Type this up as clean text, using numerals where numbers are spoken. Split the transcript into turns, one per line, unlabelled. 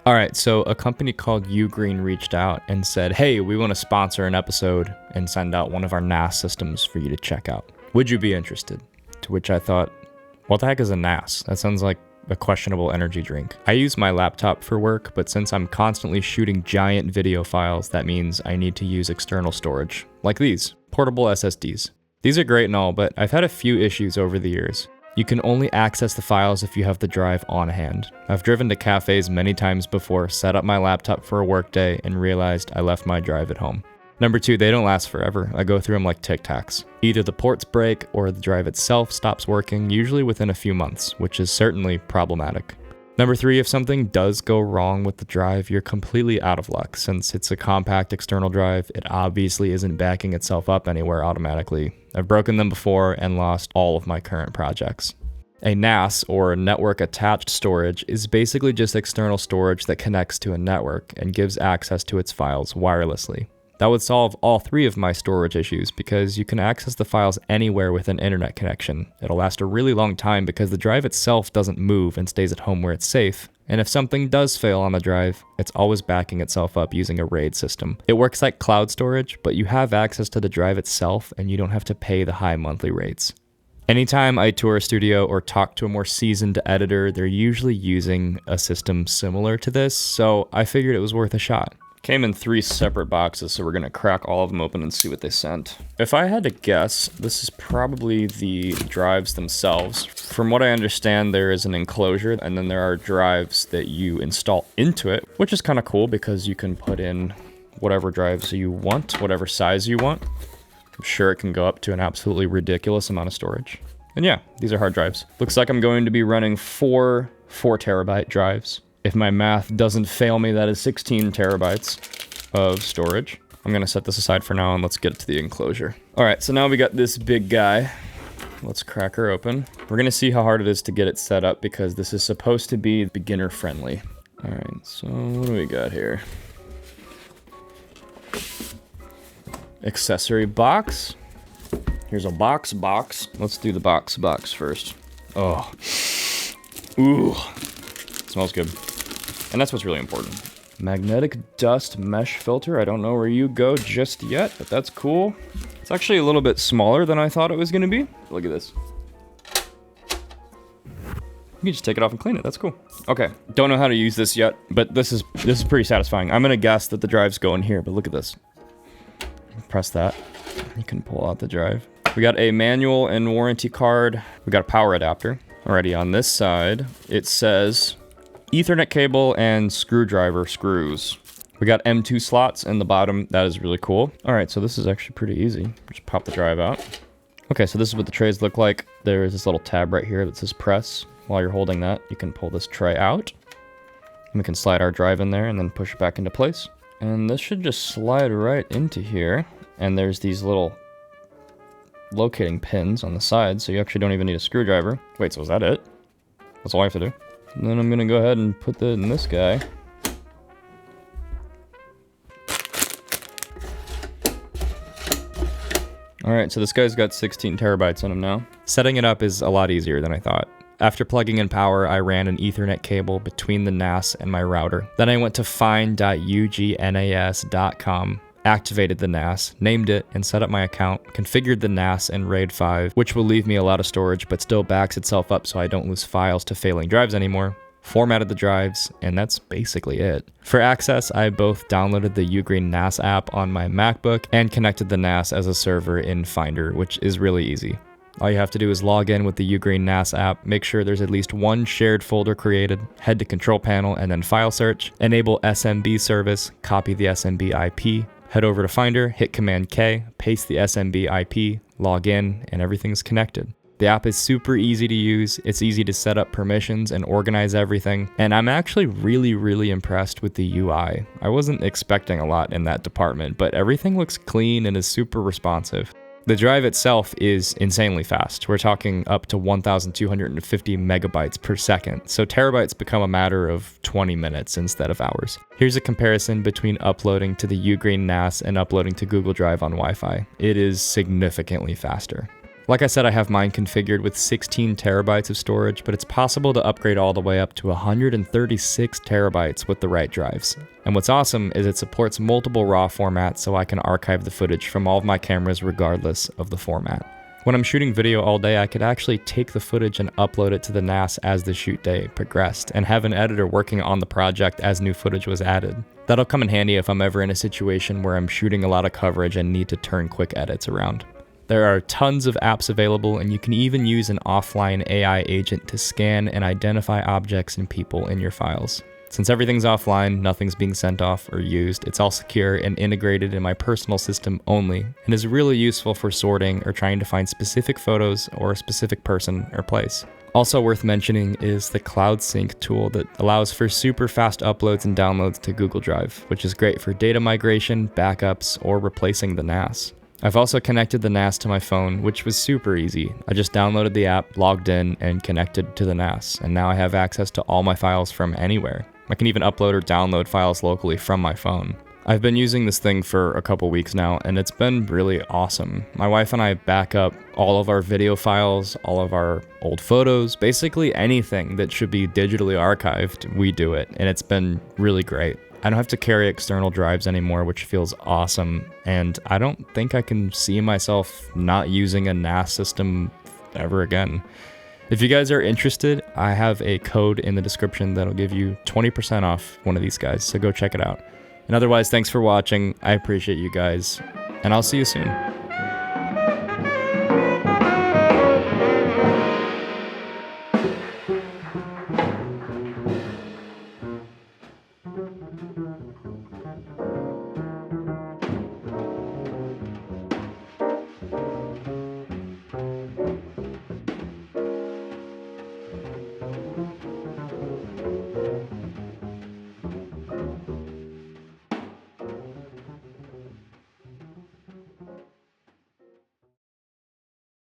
All right, so a company called Ugreen reached out and said, hey, we want to sponsor an episode and send out one of our NAS systems for you to check out. Would you be interested? To which I thought, what the heck is a NAS? That sounds like a questionable energy drink. I use my laptop for work, but since I'm constantly shooting giant video files, that means I need to use external storage, like these, portable SSDs. These are great and all, but I've had a few issues over the years. You can only access the files if you have the drive on hand. I've driven to cafes many times before, set up my laptop for a workday, and realized I left my drive at home. Number 2, they don't last forever. I go through them like Tic Tacs. Either the ports break or the drive itself stops working, usually within a few months, which is certainly problematic. Number 3, if something does go wrong with the drive, you're completely out of luck. Since it's a compact external drive, it obviously isn't backing itself up anywhere automatically. I've broken them before and lost all of my current projects. A NAS, or network attached storage, is basically just external storage that connects to a network and gives access to its files wirelessly. That would solve all 3 of my storage issues because you can access the files anywhere with an internet connection. It'll last a really long time because the drive itself doesn't move and stays at home where it's safe. And if something does fail on the drive, it's always backing itself up using a RAID system. It works like cloud storage, but you have access to the drive itself and you don't have to pay the high monthly rates. Anytime I tour a studio or talk to a more seasoned editor, they're usually using a system similar to this, so I figured it was worth a shot. Came in 3 separate boxes, so we're gonna crack all of them open and see what they sent. If I had to guess, this is probably the drives themselves. From what I understand, there is an enclosure, and then there are drives that you install into it, which is kind of cool because you can put in whatever drives you want, whatever size you want. I'm sure it can go up to an absolutely ridiculous amount of storage. And yeah, these are hard drives. Looks like I'm going to be running 4 4-terabyte drives. If my math doesn't fail me, that is 16 terabytes of storage. I'm gonna set this aside for now and let's get to the enclosure. All right, so now we got this big guy. Let's crack her open. We're gonna see how hard it is to get it set up because this is supposed to be beginner friendly. All right, so what do we got here? Accessory box. Here's a box. Let's do the box first. Oh, ooh, smells good. And that's what's really important. Magnetic dust mesh filter. I don't know where you go just yet, but that's cool. It's actually a little bit smaller than I thought it was gonna be. Look at this. You can just take it off and clean it. That's cool. Okay, don't know how to use this yet, but this is pretty satisfying. I'm gonna guess that the drives go in here, but look at this. Press that. You can pull out the drive. We got a manual and warranty card. We got a power adapter. Alrighty, on this side, it says Ethernet cable and screwdriver screws. We got M2 slots in the bottom. That is really cool. All right, so this is actually pretty easy. Just pop the drive out. Okay, so this is what the trays look like. There is this little tab right here that says press. While you're holding that, you can pull this tray out. And we can slide our drive in there and then push it back into place. And this should just slide right into here. And there's these little locating pins on the side, so you actually don't even need a screwdriver. Wait, so is that it? That's all I have to do? And then I'm gonna go ahead and put that in this guy. Alright, so this guy's got 16 terabytes in him now. Setting it up is a lot easier than I thought. After plugging in power, I ran an Ethernet cable between the NAS and my router. Then I went to find.ugnas.com, activated the NAS, named it, and set up my account, configured the NAS in RAID 5, which will leave me a lot of storage but still backs itself up so I don't lose files to failing drives anymore, formatted the drives, and that's basically it. For access, I both downloaded the Ugreen NAS app on my MacBook and connected the NAS as a server in Finder, which is really easy. All you have to do is log in with the Ugreen NAS app, make sure there's at least one shared folder created, head to Control Panel and then File Search, enable SMB service, copy the SMB IP, head over to Finder, hit Command K, paste the SMB IP, log in, and everything's connected. The app is super easy to use, it's easy to set up permissions and organize everything, and I'm actually really impressed with the UI. I wasn't expecting a lot in that department, but everything looks clean and is super responsive. The drive itself is insanely fast. We're talking up to 1,250 megabytes per second, so terabytes become a matter of 20 minutes instead of hours. Here's a comparison between uploading to the Ugreen NAS and uploading to Google Drive on Wi-Fi. It is significantly faster. Like I said, I have mine configured with 16 terabytes of storage, but it's possible to upgrade all the way up to 136 terabytes with the right drives. And what's awesome is it supports multiple RAW formats, so I can archive the footage from all of my cameras regardless of the format. When I'm shooting video all day, I could actually take the footage and upload it to the NAS as the shoot day progressed, and have an editor working on the project as new footage was added. That'll come in handy if I'm ever in a situation where I'm shooting a lot of coverage and need to turn quick edits around. There are tons of apps available, and you can even use an offline AI agent to scan and identify objects and people in your files. Since everything's offline, nothing's being sent off or used, it's all secure and integrated in my personal system only, and is really useful for sorting or trying to find specific photos or a specific person or place. Also worth mentioning is the CloudSync tool that allows for super fast uploads and downloads to Google Drive, which is great for data migration, backups, or replacing the NAS. I've also connected the NAS to my phone, which was super easy. I just downloaded the app, logged in, and connected to the NAS, and now I have access to all my files from anywhere. I can even upload or download files locally from my phone. I've been using this thing for a couple weeks now, and it's been really awesome. My wife and I back up all of our video files, all of our old photos, basically anything that should be digitally archived, we do it, and it's been really great. I don't have to carry external drives anymore, which feels awesome, and I don't think I can see myself not using a NAS system ever again. If you guys are interested, I have a code in the description that'll give you 20% off one of these guys, so go check it out. And otherwise, thanks for watching. I appreciate you guys, and I'll see you soon.